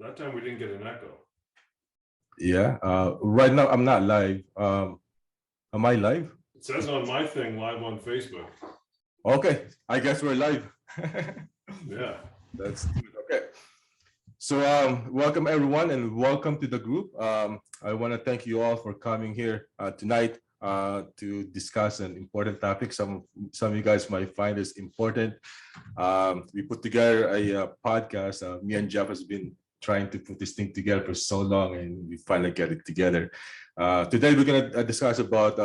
That time we didn't get an echo. Yeah. Right now I'm not live. Am I live? It says on my thing live on Facebook. Okay, I guess we're live. Yeah. That's good. Okay. So welcome everyone and welcome to the group. I want to thank you all for coming here tonight to discuss an important topic. Some of you guys might find this important. We put together a podcast. Me and Jeff has been trying to put this thing together for so long, and we finally get it together. Today we're going to discuss about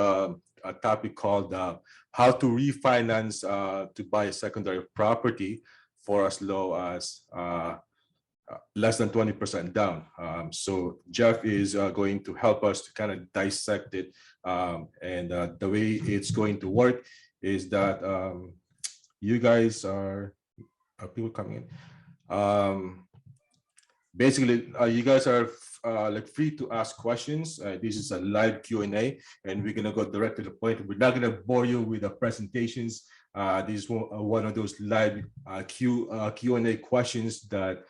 a topic called how to refinance to buy a secondary property for as low as less than 20% down. So Jeff is going to help us to kind of dissect it. And the way it's going to work is that you guys are people coming in? Basically, you guys are like free to ask questions. This is a live Q&A, and we're gonna go direct to the point. We're not gonna bore you with the presentations. This is one of those live Q&A questions that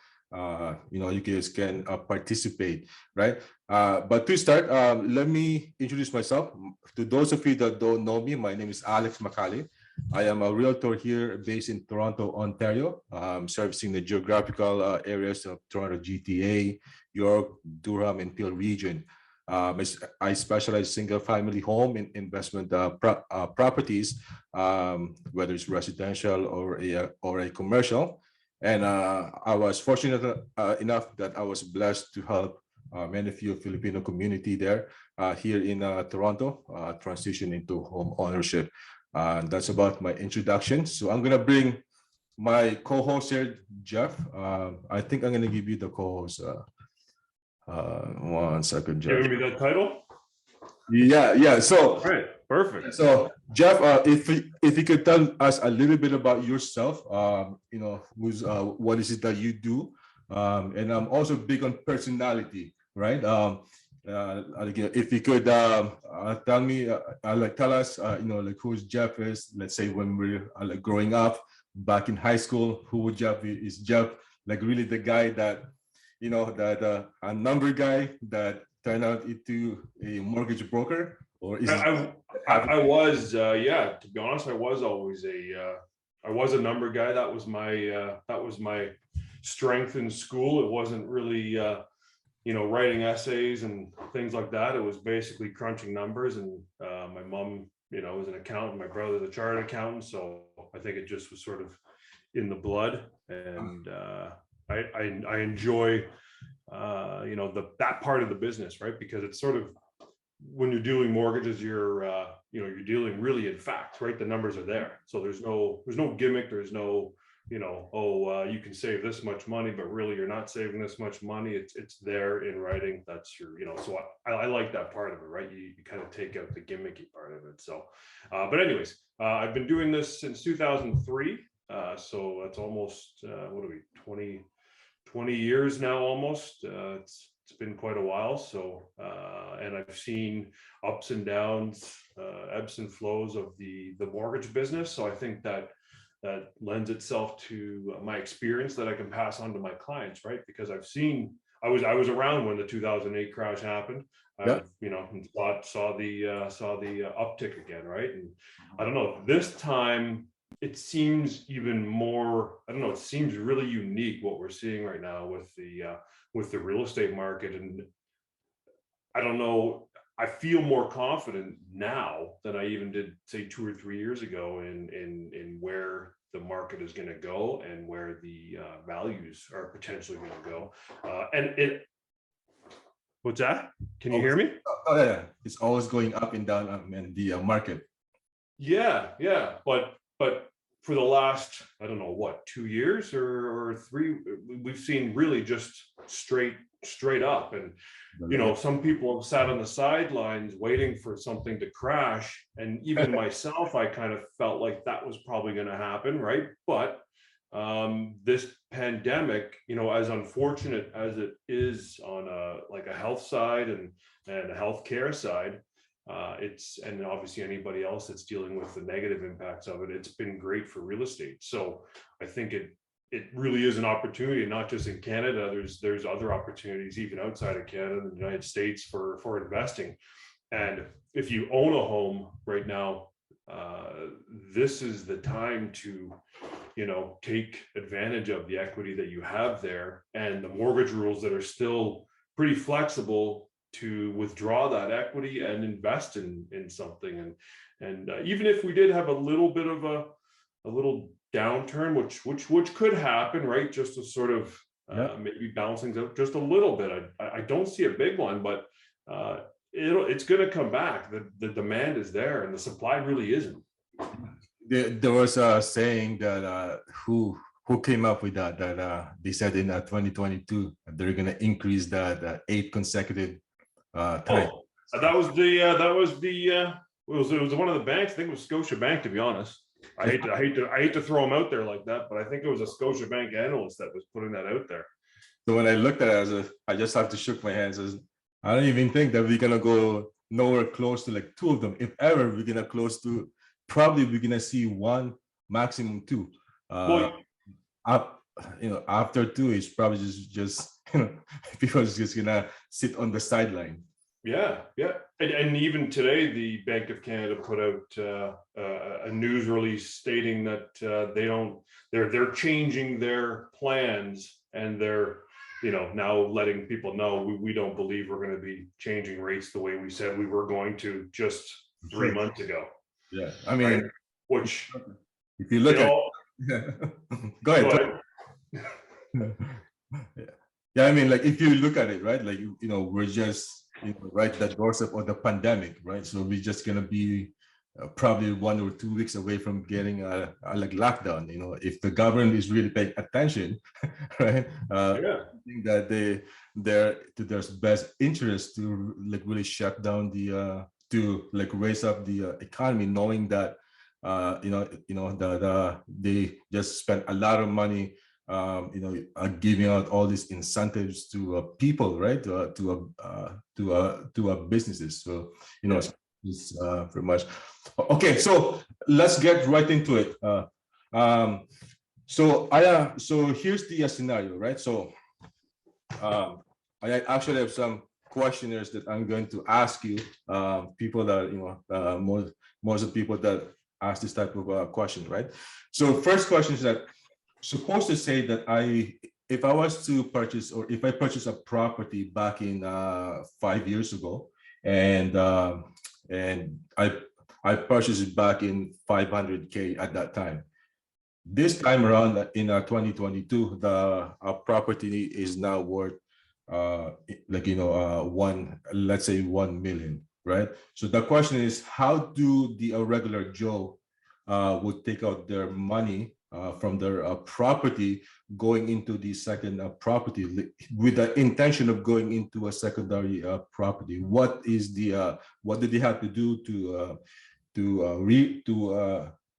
you guys can participate, right? But to start, let me introduce myself. To those of you that don't know me, my name is Alex Macale. I am a realtor here based in Toronto, Ontario, servicing the geographical areas of Toronto GTA, York, Durham, and Peel region. I specialize single family home in investment properties, whether it's residential or a commercial. And I was fortunate enough that I was blessed to help many of you Filipino community there here in Toronto transition into home ownership. That's about my introduction. So I'm gonna bring my co-host here, Jeff. I think I'm gonna give you the co-host. 1 second, Jeff. Giving me that title? Yeah. So all right, perfect. So Jeff, if you could tell us a little bit about yourself, who's what is it that you do, and I'm also big on personality, right? If you could tell me, tell us, like who's Jeff is. Let's say when we're like growing up back in high school, who Jeff is? Jeff like really the guy that, a number guy that turned out into a mortgage broker, or is I was, to be honest, I was always I was a number guy. That was my strength in school. It wasn't really, writing essays and things like that. It was basically crunching numbers. And my mom, was an accountant. My brother's a chartered accountant. So I think it just was sort of in the blood. And I enjoy, that part of the business, right? Because it's sort of, when you're doing mortgages, you're dealing really in fact, right? The numbers are there. So there's no gimmick. There's no, you can save this much money, but really you're not saving this much money. It's there in writing. That's your, so I like that part of it, right? You kind of take out the gimmicky part of it. So, but anyways, I've been doing this since 2003. So that's almost, 20 years now, almost. It's been quite a while. So, and I've seen ups and downs, ebbs and flows of the mortgage business. So I think that lends itself to my experience that I can pass on to my clients, right? Because I've seen, I was around when the 2008 crash happened. Yeah. And saw the uptick again, right? And I don't know, this time it seems even more, it seems really unique what we're seeing right now with the real estate market. And I don't know, I feel more confident now than I even did, say, 2 or 3 years ago in where the market is going to go and where the values are potentially going to go. What's that? Can you hear me? Oh yeah, it's always going up and down in the market. Yeah, but for the last, I don't know what, 2 years or 3, we've seen really just straight up. And some people have sat on the sidelines waiting for something to crash, and even myself, I kind of felt like that was probably going to happen, right? But this pandemic, as unfortunate as it is on a health side and a healthcare side, and obviously anybody else that's dealing with the negative impacts of it, it's been great for real estate. So I think it really is an opportunity, not just in Canada. There's other opportunities even outside of Canada and the United States for investing. And if you own a home right now, this is the time to, take advantage of the equity that you have there, and the mortgage rules that are still pretty flexible to withdraw that equity and invest in something. And even if we did have a little bit of a little downturn, which could happen, right? Just to sort of maybe balance things out just a little bit. I don't see a big one, but it's going to come back. The demand is there, and the supply really isn't. There was a saying that who came up with that they said in 2022 they're going to increase that 8 consecutive time. That was it was one of the banks. I think it was Scotiabank, to be honest. I hate to throw them out there like that, but I think it was a Scotiabank analyst that was putting that out there. So when I looked at it, I just have to shook my hands. I don't even think that we're gonna go nowhere close to like 2 of them. If ever we're gonna close to, probably we're gonna see 1, maximum 2. After 2, it's probably just people is just gonna sit on the sideline. Yeah. And even today, the Bank of Canada put out a news release stating that they're changing their plans, and they're now letting people know we don't believe we're going to be changing rates the way we said we were going to just 3 months ago. Yeah, I mean, right? Which if you look at go ahead. Yeah, I mean, like if you look at it, right, like we're just right at the doorstep of the pandemic, right? So we're just gonna be probably 1 or 2 weeks away from getting a like lockdown. If the government is really paying attention, right? I think that they're to their best interest to like really shut down to like raise up the economy, knowing that they just spent a lot of money giving out all these incentives to people, right? To businesses. So it's pretty much okay. So let's get right into it. So here's the scenario, right? So I actually have some questionnaires that I'm going to ask you. People that most of the people that ask this type of question, right? So first question is that, supposed to say that if I was to purchase, or if I purchase a property back in 5 years ago, and I purchased it back in 500K at that time. This time around in 2022, the property is now worth let's say 1 million, right? So the question is, how do the regular Joe would take out their money from their property going into the second property with the intention of going into a secondary property? What did they have to do to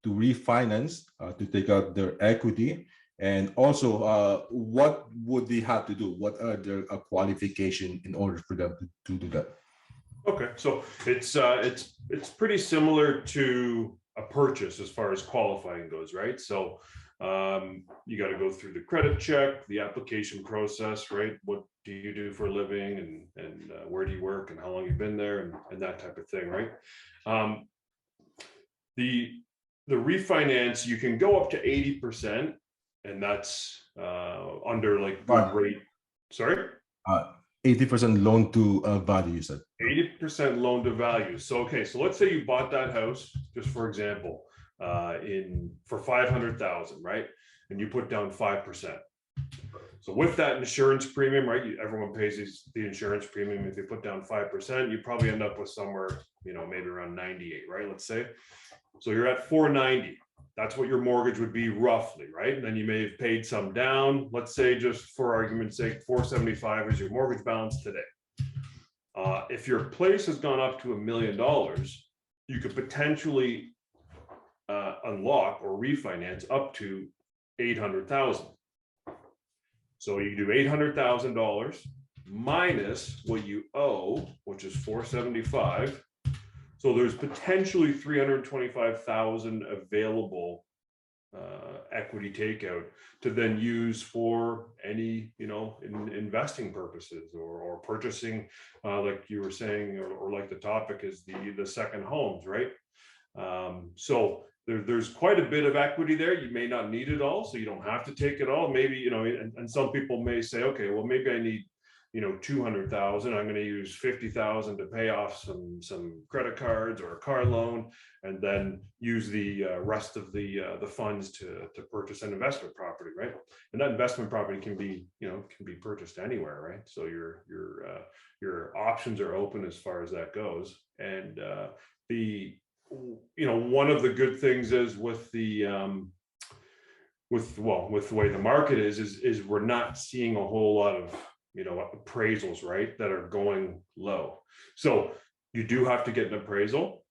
refinance to take out their equity? And also, what would they have to do? What are their qualification in order for them to do that? Okay, so it's pretty similar to a purchase as far as qualifying goes, right? So you got to go through the credit check, the application process, right? What do you do for a living, and where do you work, and how long you've been there, and that type of thing, right? The refinance, you can go up to 80%, and that's under like good rate. Sorry? 80% loan to value, you said. 80% loan to value. So, okay, so let's say you bought that house, just for example, for 500,000, right? And you put down 5%. So with that insurance premium, right? Everyone pays the insurance premium. If you put down 5%, you probably end up with somewhere, maybe around 98, right? Let's say. So you're at 490. That's what your mortgage would be roughly, right? And then you may have paid some down. Let's say, just for argument's sake, 475 is your mortgage balance today. If your place has gone up to $1 million, you could potentially unlock or refinance up to 800,000. So you do $800,000 minus what you owe, which is 475. So there's potentially 325,000 available equity takeout to then use for any, investing purposes or purchasing, like you were saying, or like the topic is the second homes, right? So there's quite a bit of equity there. You may not need it all, so you don't have to take it all. Maybe, and some people may say, okay, well, maybe I need, 200,000. I'm going to use 50,000 to pay off some credit cards or a car loan, and then use the rest of the funds to purchase an investment property, right? And that investment property can be purchased anywhere, right? So your options are open as far as that goes. And one of the good things is with the with the way the market is we're not seeing a whole lot of appraisals, right, that are going low. So you do have to get an appraisal.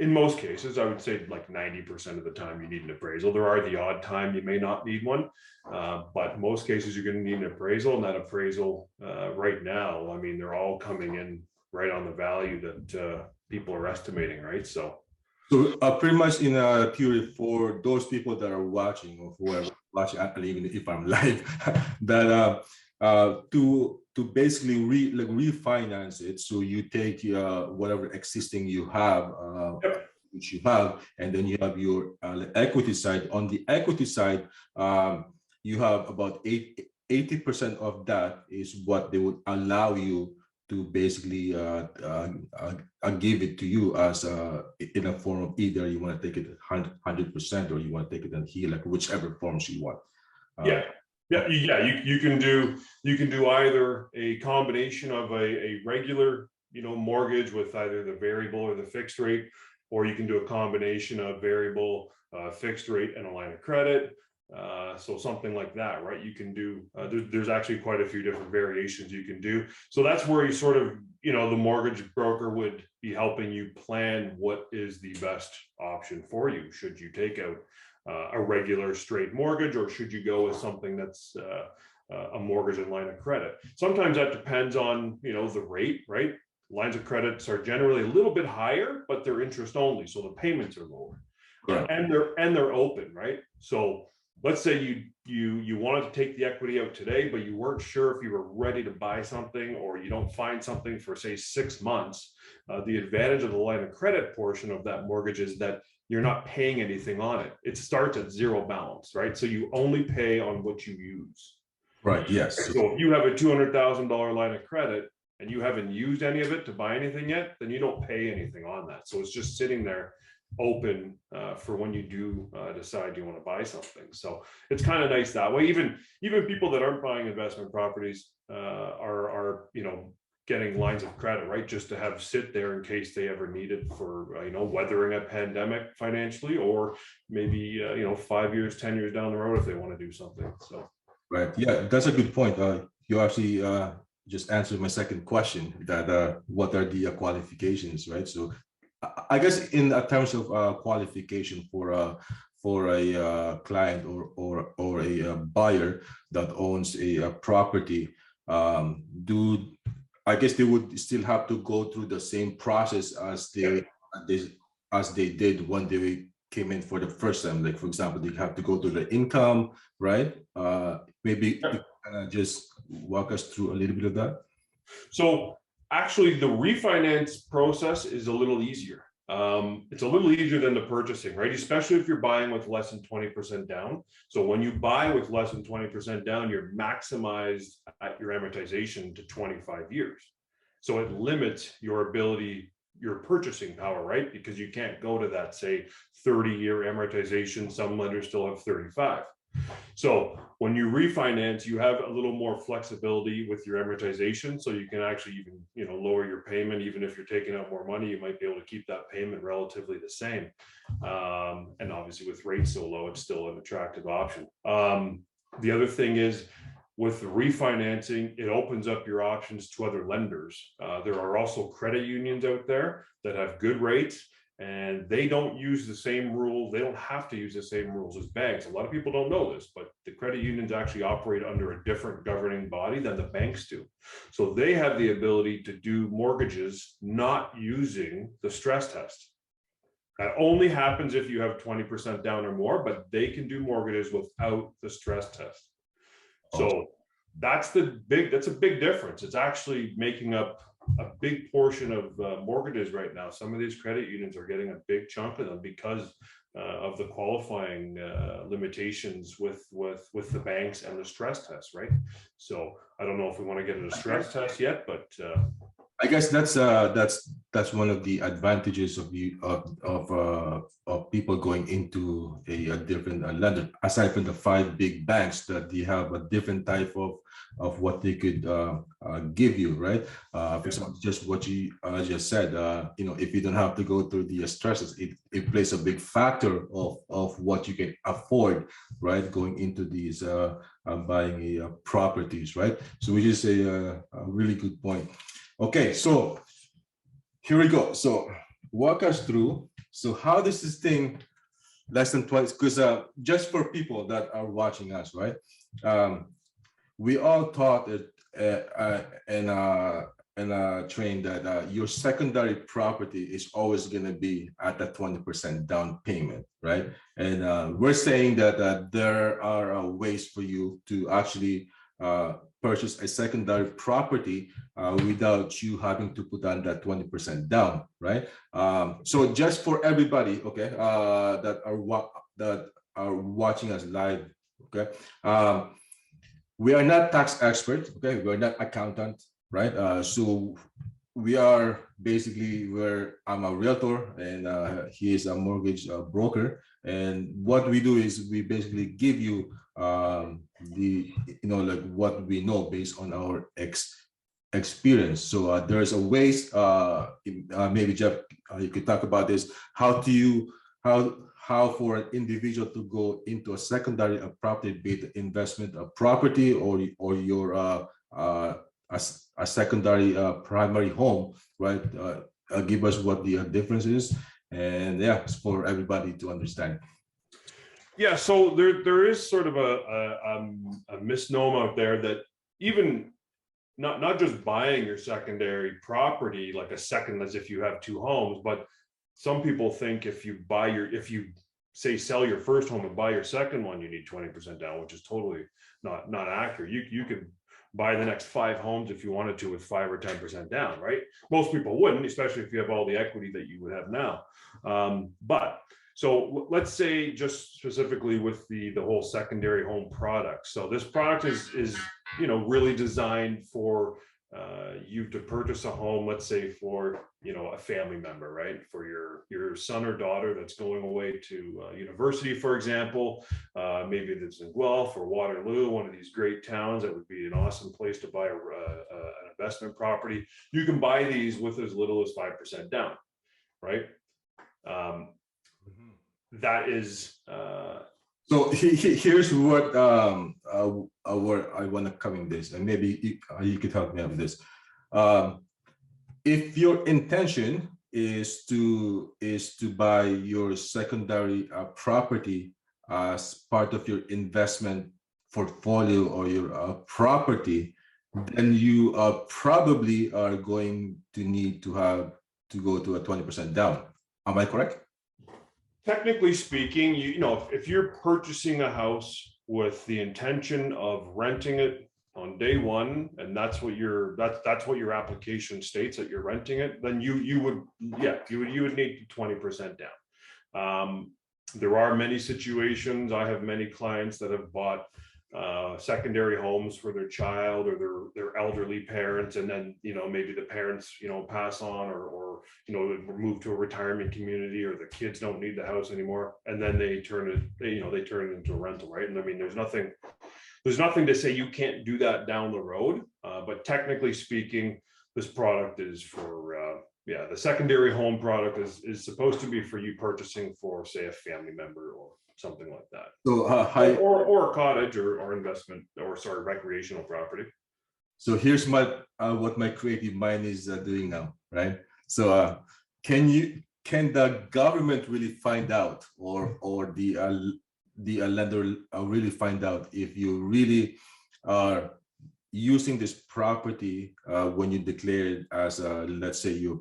In most cases, I would say like 90% of the time you need an appraisal. There are the odd time you may not need one, but most cases you're going to need an appraisal. And that appraisal right now, I mean, they're all coming in right on the value that people are estimating, right? So pretty much in a theory for those people that are watching or whoever watching, even if I'm live, that to basically refinance it. So you take whatever existing you have, yep. which you have, and then you have your equity side. On the equity side, you have about 80% of that is what they would allow you to basically give it to you as in a form of either you want to take it 100% or you want to take it in HELOC, whichever forms you want. You can do either a combination of a regular mortgage with either the variable or the fixed rate, or you can do a combination of variable, fixed rate, and a line of credit. So something like that, right? You can do, there's actually quite a few different variations you can do. So that's where you sort of, the mortgage broker would be helping you plan what is the best option for you. Should you take out a regular straight mortgage, or should you go with something that's a mortgage and line of credit? Sometimes that depends on, the rate, right? Lines of credits are generally a little bit higher, but they're interest only. So the payments are lower. Correct. And they're open, right? So let's say you wanted to take the equity out today, but you weren't sure if you were ready to buy something, or you don't find something for say 6 months. The advantage of the line of credit portion of that mortgage is that you're not paying anything on it. It starts at zero balance, right? So you only pay on what you use. Right, yes. So if you have a $200,000 line of credit and you haven't used any of it to buy anything yet, then you don't pay anything on that. So it's just sitting there open for when you do decide you want to buy something. So it's kind of nice that way. Even people that aren't buying investment properties are getting lines of credit, right, just to have sit there in case they ever need it for weathering a pandemic financially, or maybe 5 years, 10 years down the road if they want to do something. So right, yeah, that's a good point. You actually just answered my second question, that what are the qualifications, right? So I guess in terms of qualification for a client or a buyer that owns a property, I guess they would still have to go through the same process as they did when they came in for the first time. Like, for example, they have to go through the income, right? Maybe just walk us through a little bit of that. So actually, the refinance process is a little easier. It's a little easier than the purchasing, right? Especially if you're buying with less than 20% down. So when you buy with less than 20% down, you're maximized at your amortization to 25 years. So it limits your ability, your purchasing power, right? Because you can't go to that, say, 30-year amortization. Some lenders still have 35. So when you refinance, you have a little more flexibility with your amortization, so you can actually even lower your payment. Even if you're taking out more money, you might be able to keep that payment relatively the same. And obviously with rates so low, it's still an attractive option. The other thing is, with the refinancing, it opens up your options to other lenders. There are also credit unions out there that have good rates, and they don't use the same rules. They don't have to use the same rules as banks. A lot of people don't know this, but the credit unions actually operate under a different governing body than the banks do. So they have the ability to do mortgages not using the stress test. That only happens if you have 20% down or more, but they can do mortgages without the stress test. So that's a big difference. It's actually making up a big portion of mortgages right now. Some of these credit unions are getting a big chunk of them because of the qualifying limitations with the banks and the stress test, right? So I don't know if we want to get a stress test yet, but I guess that's one of the advantages of people going into a different lender. Aside from the 5 big banks, that they have a different type of what they could give you, right? For example, just what you just said, if you don't have to go through the stresses, it plays a big factor of what you can afford, right? Going into these buying properties, right? So which is a really good point. Okay, so here we go. So walk us through. So how does this thing less than 20? Because just for people that are watching us, right? We all taught it and trained that your secondary property is always going to be at a 20% down payment, right? And we're saying that there are ways for you to actually purchase a secondary property without you having to put on that 20% down, right? So just for everybody, okay, that are watching us live, okay, we are not tax experts, okay, we're not accountant, right? So we are basically I'm a realtor and he is a mortgage broker, and what we do is we basically give you like what we know based on our experience. So there's a ways, maybe Jeff, you could talk about this. How for an individual to go into a secondary property, be it investment property or your a secondary primary home, right? Give us what the difference is, and yeah, it's for everybody to understand. Yeah, so there is sort of a misnomer out there that even not just buying your secondary property like a second, as if you have 2 homes, but some people think if you say sell your first home and buy your second one, you need 20% down, which is totally not accurate. You could buy the next 5 homes if you wanted to with 5 or 10% down, right? Most people wouldn't, especially if you have all the equity that you would have now. But so let's say just specifically with the whole secondary home product. So this product is really designed for you to purchase a home, let's say for a family member, right? For your son or daughter that's going away to university, for example. Maybe it's in Guelph or Waterloo, one of these great towns. That would be an awesome place to buy an investment property. You can buy these with as little as 5% down, right? That is so here's what I want to come in this, and maybe you could help me out with this. If your intention is to buy your secondary property as part of your investment portfolio or your property, then you probably are going to need to go to a 20% down. Am I correct? Technically speaking, if you're purchasing a house with the intention of renting it on day one, and that's what your application states, that you're renting it, then you would need 20% down. There are many situations. I have many clients that have bought secondary homes for their child or their elderly parents, and then maybe the parents pass on or move to a retirement community, or the kids don't need the house anymore, and then they turn it into a rental, right? And I mean, there's nothing to say you can't do that down the road, but technically speaking, this product is for the secondary home product is supposed to be for you purchasing for, say, a family member or something like that. So or a cottage or investment, or recreational property. So here's what my creative mind is doing now, right? So can the government really find out, or the lender really find out if you really are using this property when you declare it as let's say your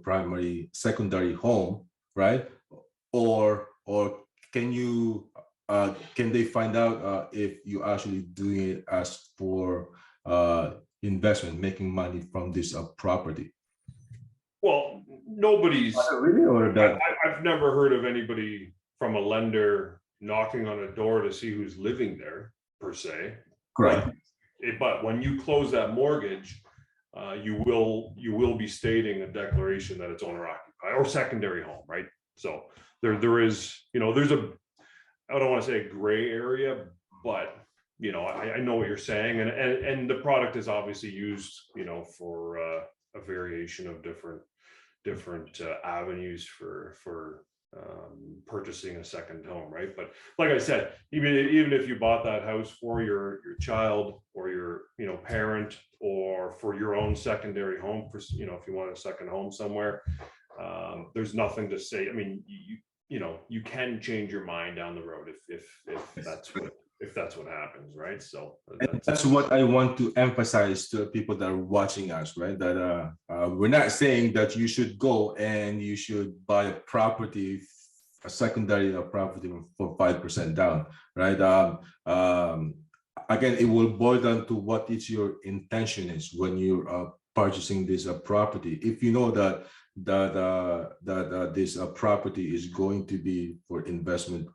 secondary home, right? or can they find out if you actually doing it as for investment, making money from this property? Well, nobody's, Really, or that? I've never heard of anybody from a lender knocking on a door to see who's living there per se. Correct. But when you close that mortgage, you will be stating a declaration that it's owner occupied or secondary home, right? So there is, there's I don't want to say a gray area, but I know what you're saying, and the product is obviously used, for a variation of different avenues for purchasing a second home, right? But like I said, even if you bought that house for your child or your parent, or for your own secondary home, for if you want a second home somewhere, there's nothing to say. I mean, you can change your mind down the road if that's what happens, right? So that's what I want to emphasize to people that are watching us, right? That we're not saying that you should go and you should buy a property, a secondary property for 5% down, right? Again, it will boil down to what is your intention is when you're purchasing this property. If you know that this property is going to be for investment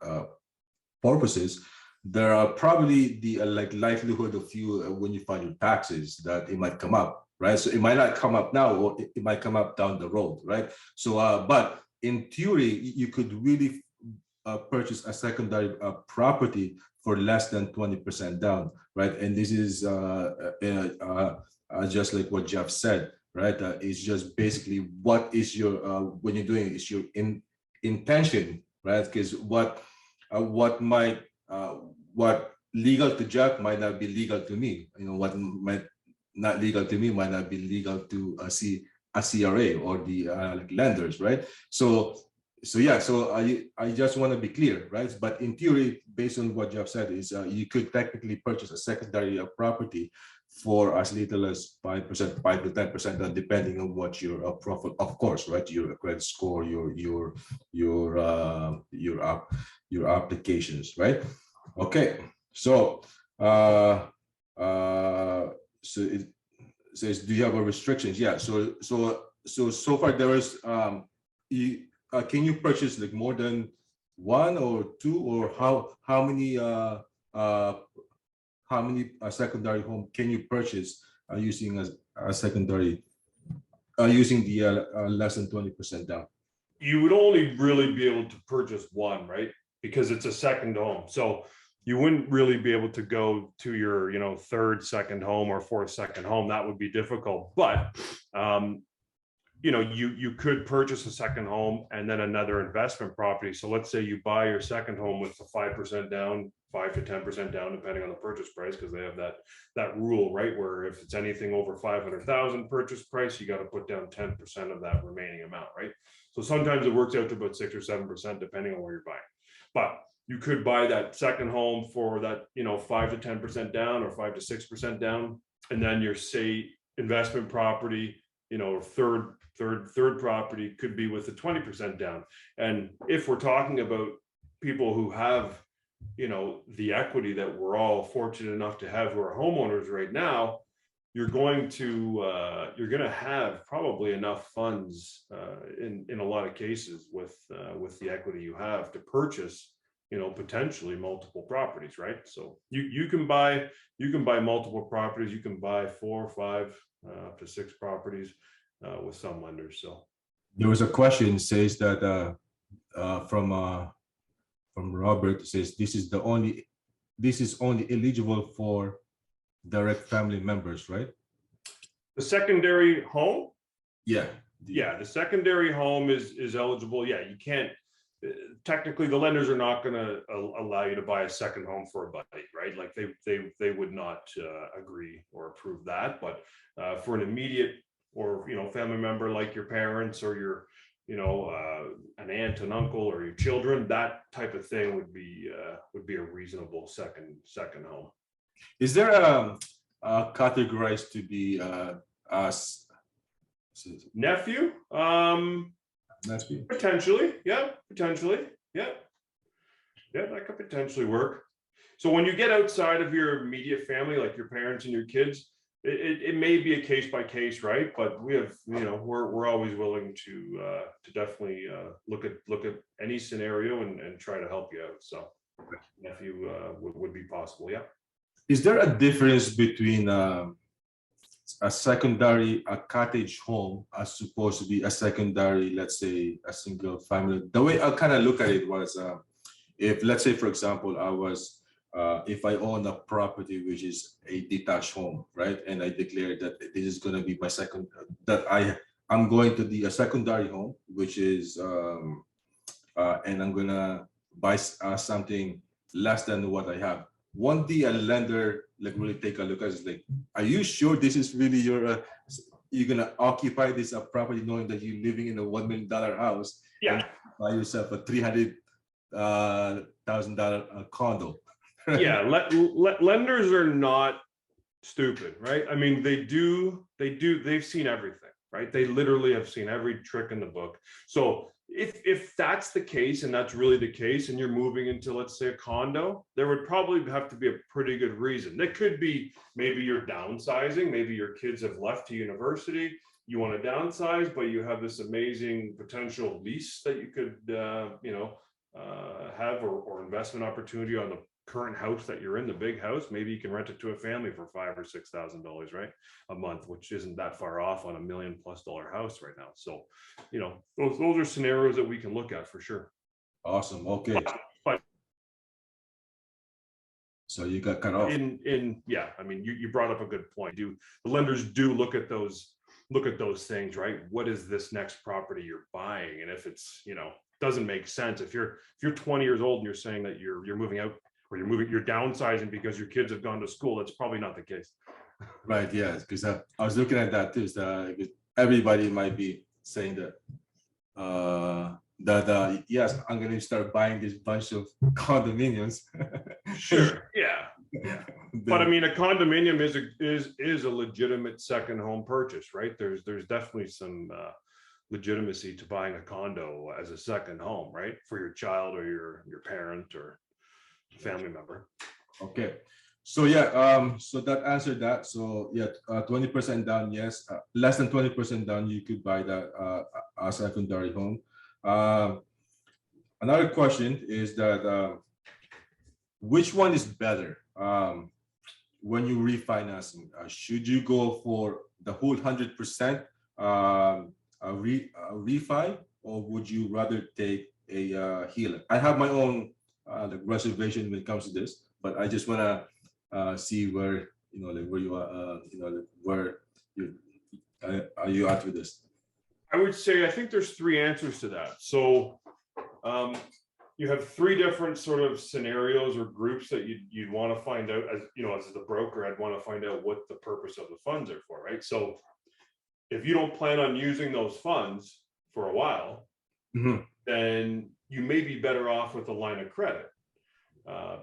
purposes, there are probably the likelihood of you when you file your taxes that it might come up, right? So it might not come up now, or it might come up down the road, right? So but in theory, you could really purchase a secondary property for less than 20% down, right? And this is just like what Jeff said, right? It's just basically what is your when you're doing is your intention, right? Because what legal to Jeff might not be legal to me. What might not legal to me might not be legal to a CRA or the lenders, right? So yeah, so I just want to be clear, right? But in theory, based on what Jeff said, is you could technically purchase a secondary property for as little as 5%, 5 to 10%, depending on what your profile, of course, right? Your credit score, your applications, right? Okay, so so it says, do you have a restrictions? Yeah, so far there is can you purchase like more than one or two, or how many secondary home can you purchase using a secondary using the less than 20% down? You would only really be able to purchase one, right? Because it's a second home. So you wouldn't really be able to go to your, third second home or fourth second home. That would be difficult. But you could purchase a second home and then another investment property. So let's say you buy your second home with the 5% down, 5 to 10% down, depending on the purchase price, because they have that rule, right? Where if it's anything over 500,000 purchase price, you got to put down 10% of that remaining amount, right? So sometimes it works out to about 6 or 7%, depending on where you're buying. But you could buy that second home for that, 5 to 10% down or 5 to 6% down, and then your investment property, third property could be with a 20% down. And if we're talking about people who have, the equity that we're all fortunate enough to have, who are homeowners right now, you're going to have probably enough funds in a lot of cases with the equity you have to purchase, potentially multiple properties, right? So you can buy multiple properties. You can buy 4, 5, up to 6 properties with some lenders. So there was a question says that from Robert, says this is only eligible for direct family members, right? The secondary home, yeah, the secondary home is eligible. Yeah, you can't technically, the lenders are not going to allow you to buy a second home for a buddy, right? Like they would not agree or approve that. But for an immediate or family member like your parents or your an aunt, an uncle, or your children, that type of thing would be a reasonable second home. Is there categorized to be as nephew? That's good. Potentially, yeah, potentially, yeah. Yeah, that could potentially work. So when you get outside of your immediate family, like your parents and your kids, it may be a case by case, right? But we have, we're always willing to definitely look at any scenario and try to help you out. So if you would be possible, yeah. Is there a difference between a cottage home as supposed to be a secondary, let's say a single family? The way I kind of look at it was, if let's say, for example, if I own a property which is a detached home, right, and I declare that this is going to be my I'm going to be a secondary home, which is and I'm gonna buy something less than what I have. Won't the lender like really take a look at it? Like, are you sure this is really you're gonna occupy this property knowing that you're living in a $1 million house? Yeah. And buy yourself a $300,000 condo. Yeah, lenders are not stupid, right? I mean, they've seen everything, right? They literally have seen every trick in the book. So if that's the case, and that's really the case, and you're moving into, let's say, a condo, there would probably have to be a pretty good reason. That could be maybe you're downsizing, maybe your kids have left to university, you want to downsize, but you have this amazing potential lease that you could have, or investment opportunity on the current house that you're in, the big house. Maybe you can rent it to a family for $5,000 or $6,000, right, a month, which isn't that far off on $1 million+ house right now. So, those are scenarios that we can look at for sure. Awesome. Okay. But so you got cut off. Yeah, I mean, you brought up a good point. The lenders do look at those things, right? What is this next property you're buying? And if it's, doesn't make sense. If you're 20 years old and you're saying that you're moving out, or you're downsizing because your kids have gone to school, that's probably not the case. Right. Yeah. Because I was looking at that too. So everybody might be saying that yes, I'm going to start buying this bunch of condominiums. Sure. Yeah. But I mean, a condominium is a legitimate second home purchase, right? There's definitely some legitimacy to buying a condo as a second home, right, for your child or your parent or family member. Okay. So yeah, so that answered that. So yeah, 20% down, yes. Less than 20% down, you could buy that a secondary home. Another question is that which one is better when you refinancing? Should you go for the whole 100% refi, or would you rather take a HELOC? I have my own reservation when it comes to this, but I just want to see where where you are, where are you at with this? I would say I think there's three answers to that. So you have three different sort of scenarios or groups that you'd want to find out. As as the broker, I'd want to find out what the purpose of the funds are for, right? So if you don't plan on using those funds for a while, then you may be better off with a line of credit,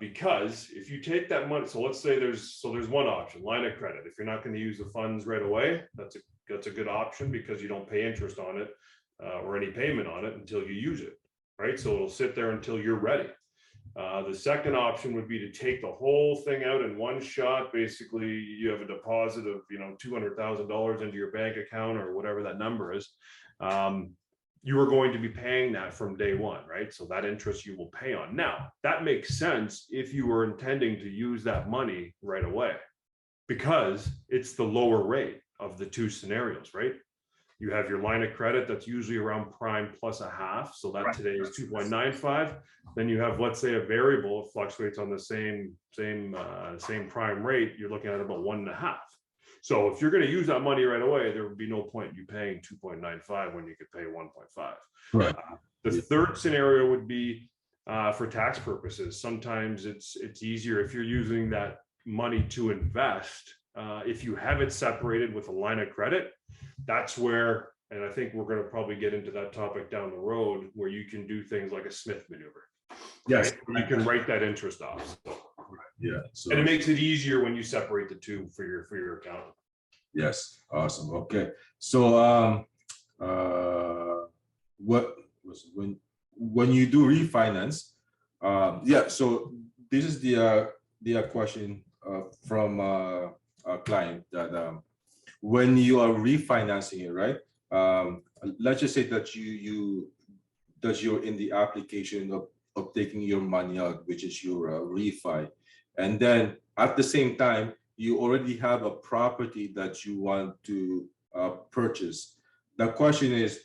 because if you take that money, so let's say there's one option, line of credit. If you're not going to use the funds right away, that's a good option because you don't pay interest on it or any payment on it until you use it, right? So it'll sit there until you're ready. The second option would be to take the whole thing out in one shot. Basically, you have a deposit of $200,000 into your bank account or whatever that number is. You are going to be paying that from day one, right? So that interest you will pay on. Now, that makes sense if you were intending to use that money right away, because it's the lower rate of the two scenarios, right? You have your line of credit that's usually around prime plus a half. So that today is 2.95. Then you have, let's say, a variable, it fluctuates on the same prime rate. You're looking at about 1.5. So if you're going to use that money right away, there would be no point in you paying 2.95 when you could pay 1.5. Right. The third scenario would be for tax purposes. Sometimes it's easier if you're using that money to invest. If you have it separated with a line of credit, that's where, and I think we're going to probably get into that topic down the road, where you can do things like a Smith maneuver. Yes, right? You can write that interest off. So. Yeah. So, and it makes it easier when you separate the two for your account. Yes. Awesome. Okay. So what was when you do refinance, yeah. So this is the question from a client that when you are refinancing it, right? Let's just say that you're in the application of taking your money out, which is your refi, and then at the same time you already have a property that you want to purchase. The question is,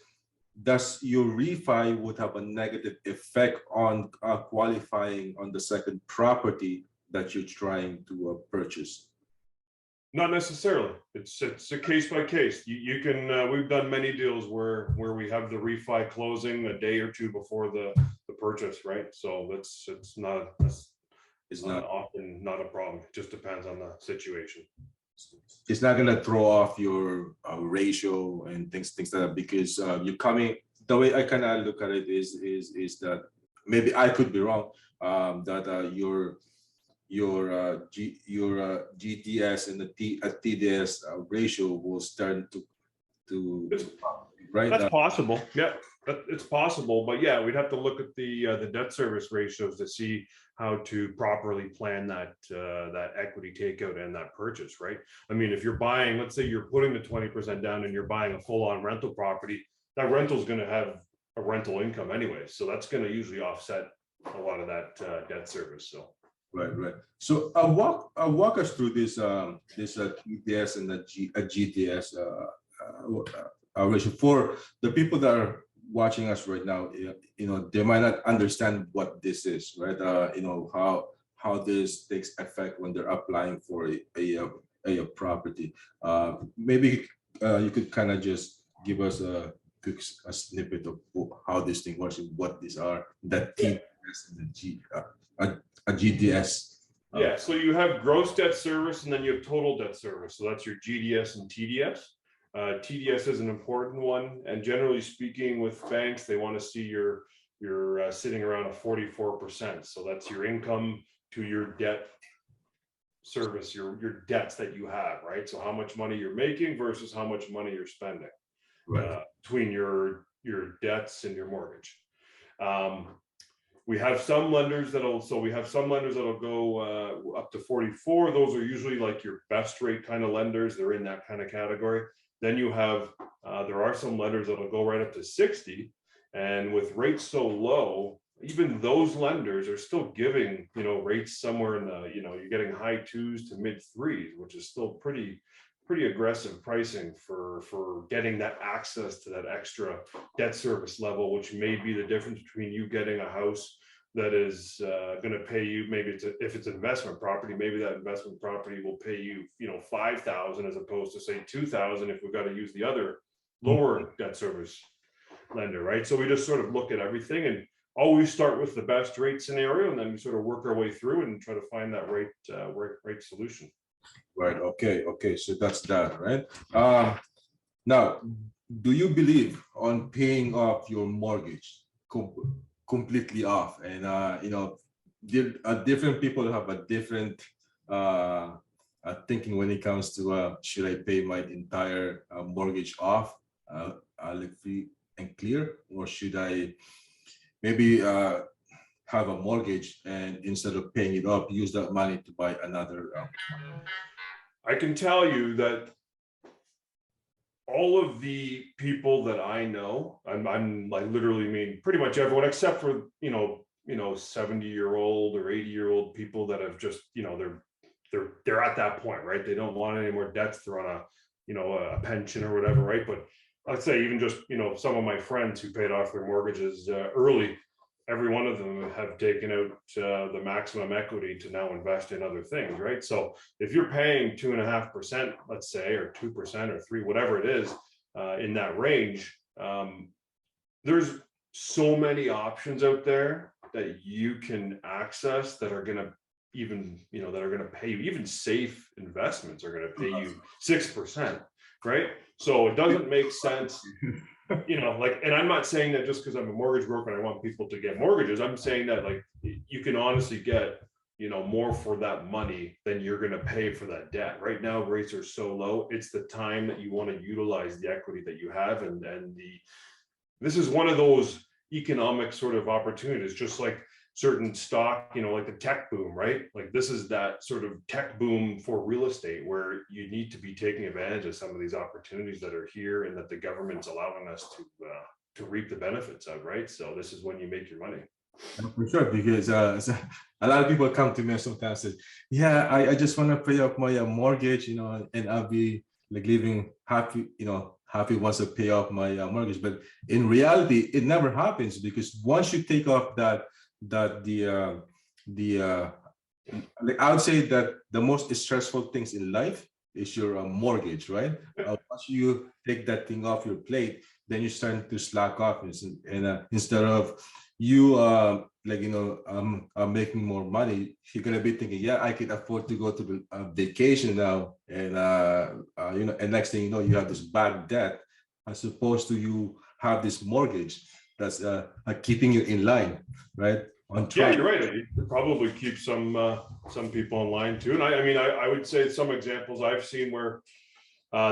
does your refi would have a negative effect on qualifying on the second property that you're trying to purchase? Not necessarily. It's a case by case. You can we've done many deals where we have the refi closing a day or two before the purchase, right? So it's not often not a problem. It just depends on the situation. It's not gonna throw off your ratio and things like that, because you're coming. The way I kind of look at it is that maybe I could be wrong. That your GDS and the TDS ratio will start to right. That's possible. Yeah, it's possible. But yeah, we'd have to look at the debt service ratios to see how to properly plan that that equity takeout and that purchase, right? I mean, if you're buying, let's say you're putting the 20% down and you're buying a full-on rental property, that rental is going to have a rental income anyway, so that's going to usually offset a lot of that debt service. So right. So walk us through this TDS and the GTS ratio for the people that are watching us right now. You know, they might not understand what this is, right? You know, how this takes effect when they're applying for a property. Maybe you could kind of just give us a quick snippet of how this thing works and what these are, that TDS and the GDS. Yeah, so you have gross debt service and then you have total debt service. So that's your GDS and TDS. TDS is an important one, and generally speaking, with banks, they want to see you're sitting around a 44%. So that's your income to your debt service, your debts that you have, right? So how much money you're making versus how much money you're spending between your debts and your mortgage. We have some lenders that'll go up to 44. Those are usually like your best rate kind of lenders. They're in that kind of category. Then you have, there are some lenders that'll go right up to 60. And with rates so low, even those lenders are still giving, you know, rates somewhere in the, you know, you're getting high 2s to mid 3s, which is still pretty aggressive pricing for getting that access to that extra debt service level, which may be the difference between you getting a house that is going to pay you, maybe if it's an investment property, maybe that investment property will pay you, you know, $5,000 as opposed to say $2,000 if we've got to use the other lower debt service lender, right? So we just sort of look at everything and always start with the best rate scenario, and then we sort of work our way through and try to find that rate solution. Right. Okay. So that's that, right? Now, do you believe on paying off your mortgage completely off? And you know, different people have a different thinking when it comes to should I pay my entire mortgage off, like free and clear, or should I maybe have a mortgage and instead of paying it off, use that money to buy another? I can tell you that all of the people that I know, I'm like literally mean pretty much everyone except for, you know, 70-year-old or 80-year-old people that have just, you know, they're at that point, right? They don't want any more debts. They're on a, you know, a pension or whatever, right? But I'd say even just, you know, some of my friends who paid off their mortgages early, every one of them have taken out the maximum equity to now invest in other things, right? So if you're paying 2.5%, let's say, or 2% or 3%, whatever it is, in that range, there's so many options out there that you can access that are going to even, you know, that are going to pay you. Even safe investments are going to pay you 6%, right? So it doesn't make sense. You know, like, and I'm not saying that just because I'm a mortgage broker and I want people to get mortgages. I'm saying that, like, you can honestly get, you know, more for that money than you're going to pay for that debt. Right now, rates are so low. It's the time that you want to utilize the equity that you have and this is one of those economic sort of opportunities, just like certain stock, like the tech boom, right? Like this is that sort of tech boom for real estate where you need to be taking advantage of some of these opportunities that are here and that the government's allowing us to reap the benefits of, right? So this is when you make your money. For sure, because so a lot of people come to me sometimes and say, yeah, I just want to pay off my mortgage, and I'll be like living happy, happy once I pay off my mortgage. But in reality, it never happens, because once you take off the like I would say that the most stressful things in life is your mortgage, right? Once you take that thing off your plate, then you're starting to slack off, and instead of you making more money, you're gonna be thinking, yeah, I can afford to go to the vacation now, and and next thing you know, you have this bad debt, as opposed to you have this mortgage that's keeping you in line, right? On Yeah, track. you're right. It could probably keep some people in line too. And I mean, I would say some examples I've seen where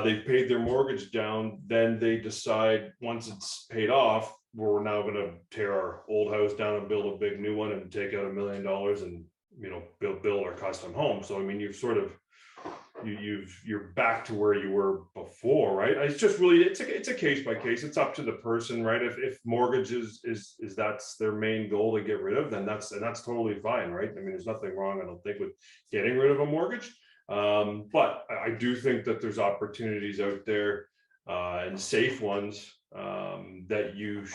they've paid their mortgage down, then they decide once it's paid off, we're now going to tear our old house down and build a big new one and take out $1 million and build our custom home. So I mean, you've sort of you're back to where you were before, right? It's just really it's a case by case. It's up to the person, right? If mortgage is that's their main goal to get rid of, then that's totally fine, right? I mean, there's nothing wrong, I don't think, with getting rid of a mortgage. But I do think that there's opportunities out there and safe ones that you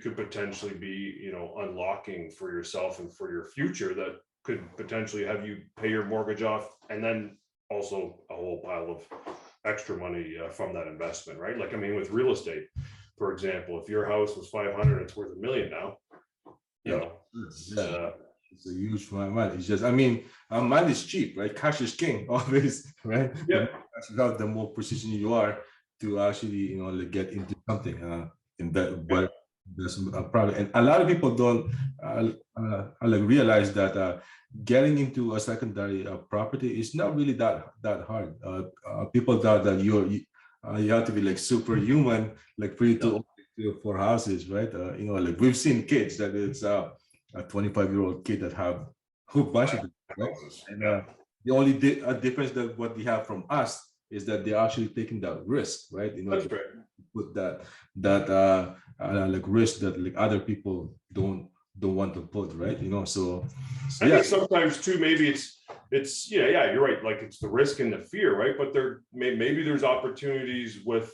could potentially be unlocking for yourself and for your future that could potentially have you pay your mortgage off and then also a whole pile of extra money from that investment, right? Like, I mean, with real estate, for example, if your house was 500, it's worth $1 million now. It's a huge amount. It's just, I mean, money is cheap, right? Cash is king, always, right? Yeah. The more precision you are to actually, get into something, but there's probably, and a lot of people don't realize that getting into a secondary property is not really that hard. People thought that you have to be like superhuman, like for you to afford houses, right? Like we've seen kids that it's a 25-year-old kid that have a whole bunch of them, right? And the only difference that what they have from us is that they're actually taking that risk, right? That's great. Put that like risk that like other people don't want to put, right? So I think sometimes too, maybe it's yeah, you're right. Like it's the risk and the fear, right? But maybe there's opportunities with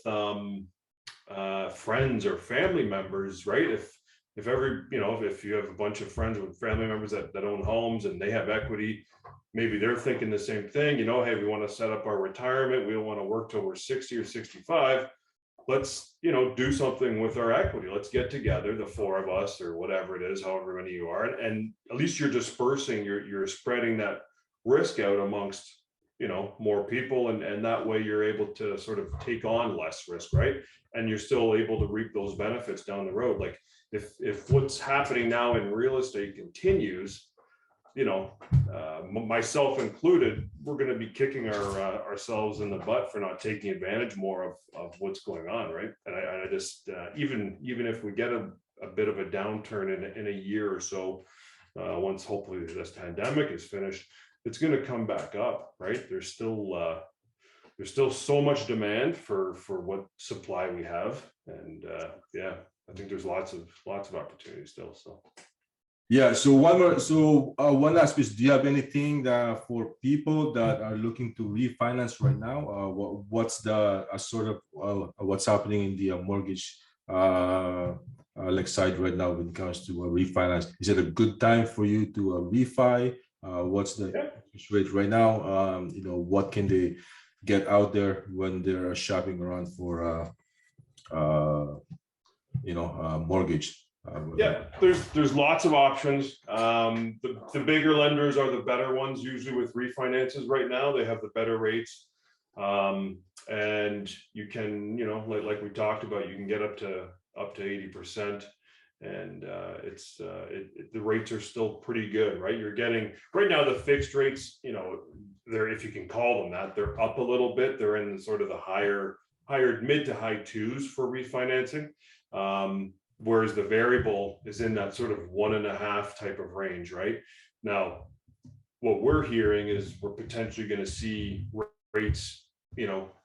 friends or family members, right? If if you have a bunch of friends with family members that own homes and they have equity, maybe they're thinking the same thing, hey, we want to set up our retirement. We don't want to work till we're 60 or 65. Let's, do something with our equity. Let's get together, the four of us or whatever it is, however many you are. And at least you're dispersing, you're spreading that risk out amongst, more people. And that way you're able to sort of take on less risk, right? And you're still able to reap those benefits down the road. Like if what's happening now in real estate continues, myself included, we're going to be kicking ourselves in the butt for not taking advantage more of what's going on, right? And I just even if we get a bit of a downturn in a year or so, once hopefully this pandemic is finished, it's going to come back up, right? There's still so much demand for what supply we have, and I think there's lots of opportunities still. So. Yeah. So one more. So one last piece. Do you have anything for people that are looking to refinance right now? What's the sort of what's happening in the mortgage like side right now when it comes to refinance? Is it a good time for you to refi? What's the interest rate right now? What can they get out there when they're shopping around for mortgage? Yeah, there's lots of options. The bigger lenders are the better ones usually with refinances right now. They have the better rates, and you can, like we talked about, you can get up to 80%, and the rates are still pretty good, right? You're getting right now the fixed rates, they're, if you can call them that, they're up a little bit. They're in sort of the higher hired mid to high twos for refinancing. Whereas the variable is in that sort of 1.5 type of range, right? Now, what we're hearing is we're potentially going to see rates,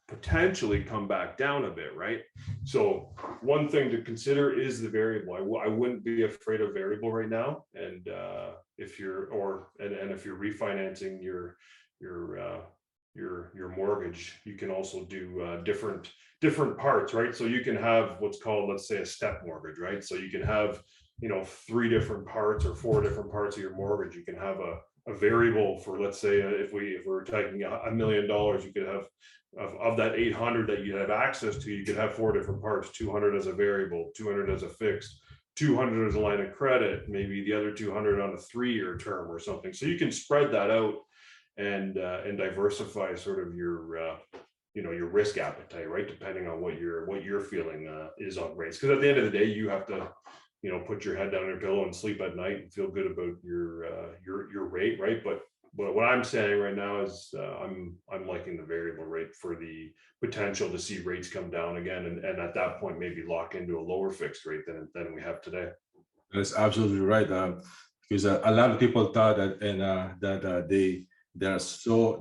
potentially come back down a bit, right? So one thing to consider is the variable. I wouldn't be afraid of variable right now. And if you're refinancing your mortgage, you can also do different parts, right? So you can have what's called, let's say, a step mortgage, right? So you can have 3 different parts or 4 different parts of your mortgage. You can have a variable for, let's say, if we're taking $1 million, you could have of that 800 that you have access to, you could have 4 different parts: 200 as a variable, 200 as a fixed, 200 as a line of credit, maybe the other 200 on a 3-year term or something. So you can spread that out and diversify sort of your risk appetite, right? Depending on what you're feeling is on rates. Because at the end of the day, you have to put your head down on your pillow and sleep at night and feel good about your rate, right? But what I'm saying right now is I'm liking the variable rate for the potential to see rates come down again, and at that point maybe lock into a lower fixed rate than we have today. That's absolutely right. Because a lot of people thought that they're so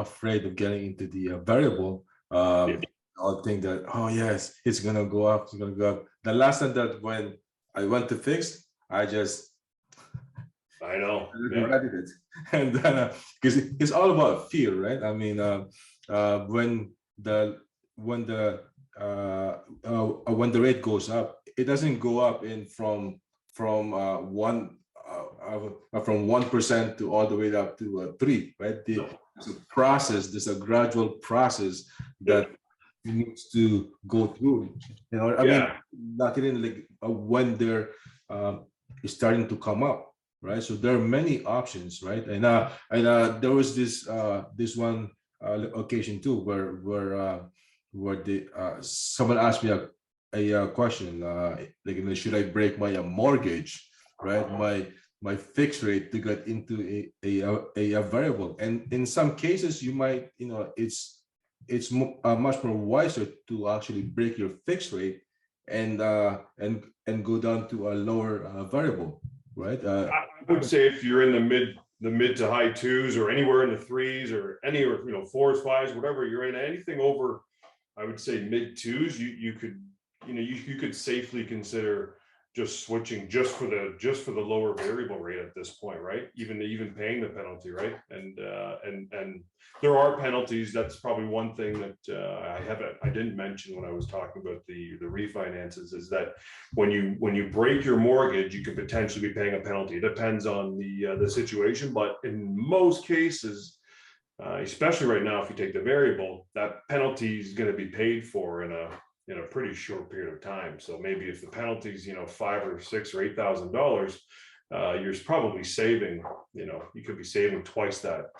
afraid of getting into the variable. I'll think that, oh yes, it's gonna go up, it's gonna go up. The last time that when I went to fixed, I know. regretted it. And because it's all about fear, right? I mean, when the rate goes up, it doesn't go up from 1% to all the way up to 3, right? There's a process, there's a gradual process that needs to go through. I mean, not even like when they're starting to come up. Right, so there are many options, right? And there was this one occasion too where someone asked me a question like, should I break my mortgage, right? My fixed rate to get into a variable, and in some cases you might, it's much more wiser to actually break your fixed rate and go down to a lower variable. Right. I would say if you're in the mid to high 2s or anywhere in the 3s or anywhere, 4s, 5s, whatever you're in, anything over, I would say mid 2s, you could safely consider just switching just for the lower variable rate at this point, right? Even paying the penalty, right? And there are penalties. That's probably one thing that I didn't mention when I was talking about the refinances, is that when you break your mortgage, you could potentially be paying a penalty. It depends on the situation, but in most cases, especially right now, if you take the variable, that penalty is going to be paid for in a pretty short period of time. So maybe if the penalty is $5,000 or $6,000 or $8,000, you're probably saving, you could be saving twice that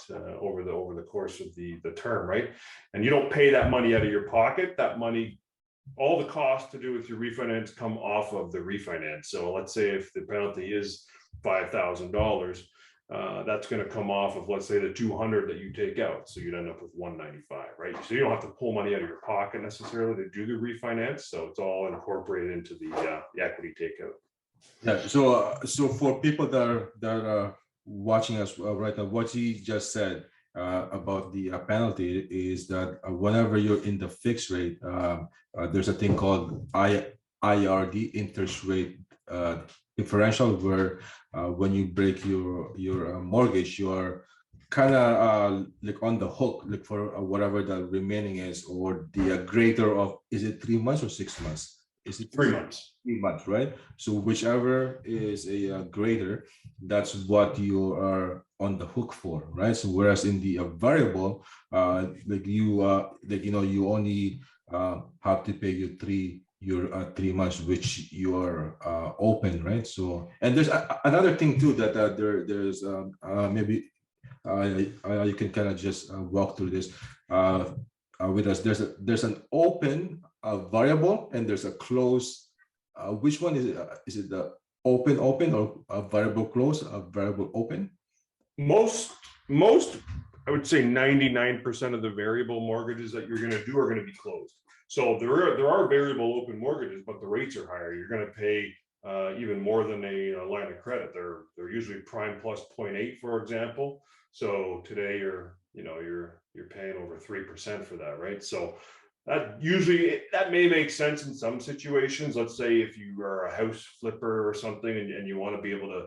over the course of the term, right? And you don't pay that money out of your pocket. That money, all the costs to do with your refinance come off of the refinance. So let's say if the penalty is $5,000, that's going to come off of, let's say, the 200 that you take out. So you'd end up with 195, right? So you don't have to pull money out of your pocket necessarily to do the refinance. So it's all incorporated into the equity takeout. Yeah. So for people that are watching us right now, what he just said about the penalty is that whenever you're in the fixed rate, there's a thing called IRD, interest rate differential, where when you break your mortgage, you're kind of like on the hook, like for whatever the remaining is, or the greater of, is it 3 months or 6 months? Is it 3 months? 3 months, right? So whichever is a greater, that's what you are on the hook for, right? So whereas in the variable, you only have to pay your 3 months, which you are open, right? So, and there's another thing too, that there's maybe you can kind of just walk through this with us. There's an open variable, and there's a closed. Which one is it? Is it the open or a variable close, a variable open? Most, I would say 99% of the variable mortgages that you're going to do are going to be closed. So there are variable open mortgages, but the rates are higher. You're going to pay even more than a line of credit. They're usually prime plus 0.8, for example. So today you're paying over 3% for that, right? So that may make sense in some situations. Let's say if you are a house flipper or something and you want to be able to,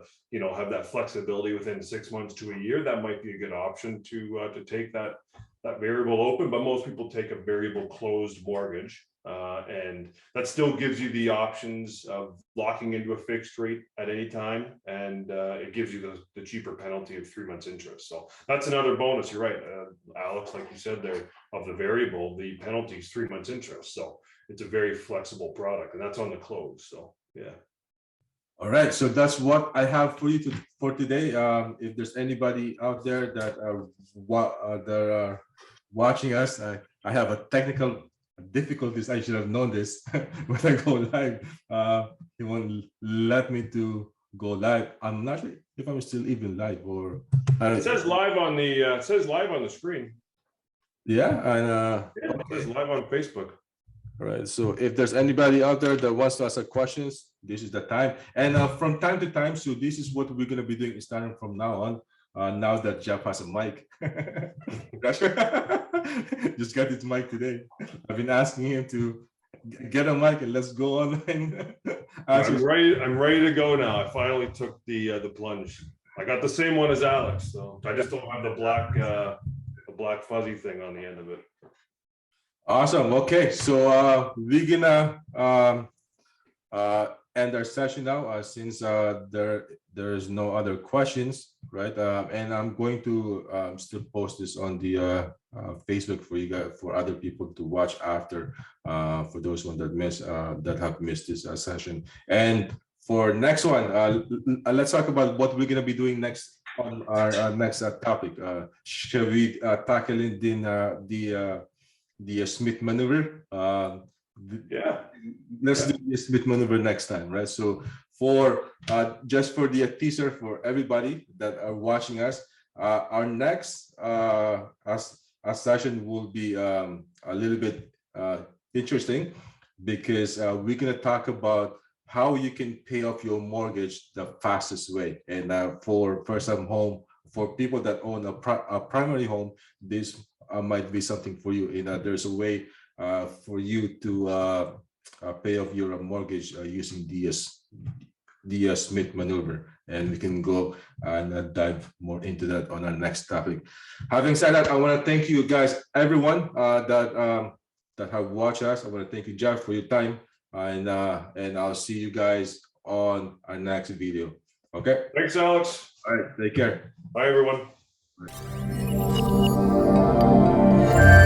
have that flexibility within 6 months to a year, that might be a good option to take that variable open. But most people take a variable closed mortgage, and that still gives you the options of locking into a fixed rate at any time, and it gives you the cheaper penalty of 3 months interest. So that's another bonus. You're right, Alex, like you said there, of the variable, the penalty is 3 months interest. So it's a very flexible product, and that's on the close. So yeah. All right, so that's what I have for you for today. If there's anybody out there that are watching us, I have a technical difficulties. I should have known this when I go live. He won't let me to go live. I'm not sure if I'm still even live or. It says live on the screen. Yeah, and yeah, it says live on Facebook. All right. So if there's anybody out there that wants to ask questions, this is the time. And from time to time, so this is what we're going to be doing starting from now on. Now that Jeff has a mic. Just got his mic today. I've been asking him to get a mic and let's go online. I'm ready to go now. I finally took the plunge. I got the same one as Alex, so I just don't have the black fuzzy thing on the end of it. Awesome. Okay, so we're gonna end our session now since there's no other questions, right? And I'm going to still post this on the Facebook for you guys, for other people to watch after, for those ones that have missed this session. And for next one, let's talk about what we're gonna be doing next on our next topic. Shall we tackle it in the Smith maneuver? Yeah, let's do the Smith maneuver next time, right? So for just for the teaser for everybody that are watching us, our next session will be a little bit interesting, because we're going to talk about how you can pay off your mortgage the fastest way. And for first-time home, for people that own a primary home, this might be something for you. There's a way for you to pay off your mortgage using the Smith maneuver, and we can go and dive more into that on our next topic. Having said that, I want to thank you guys, everyone that have watched us. I want to thank you, Jeff, for your time, and I'll see you guys on our next video. Okay. Thanks, Alex. All right. Take care. Bye, everyone. Bye.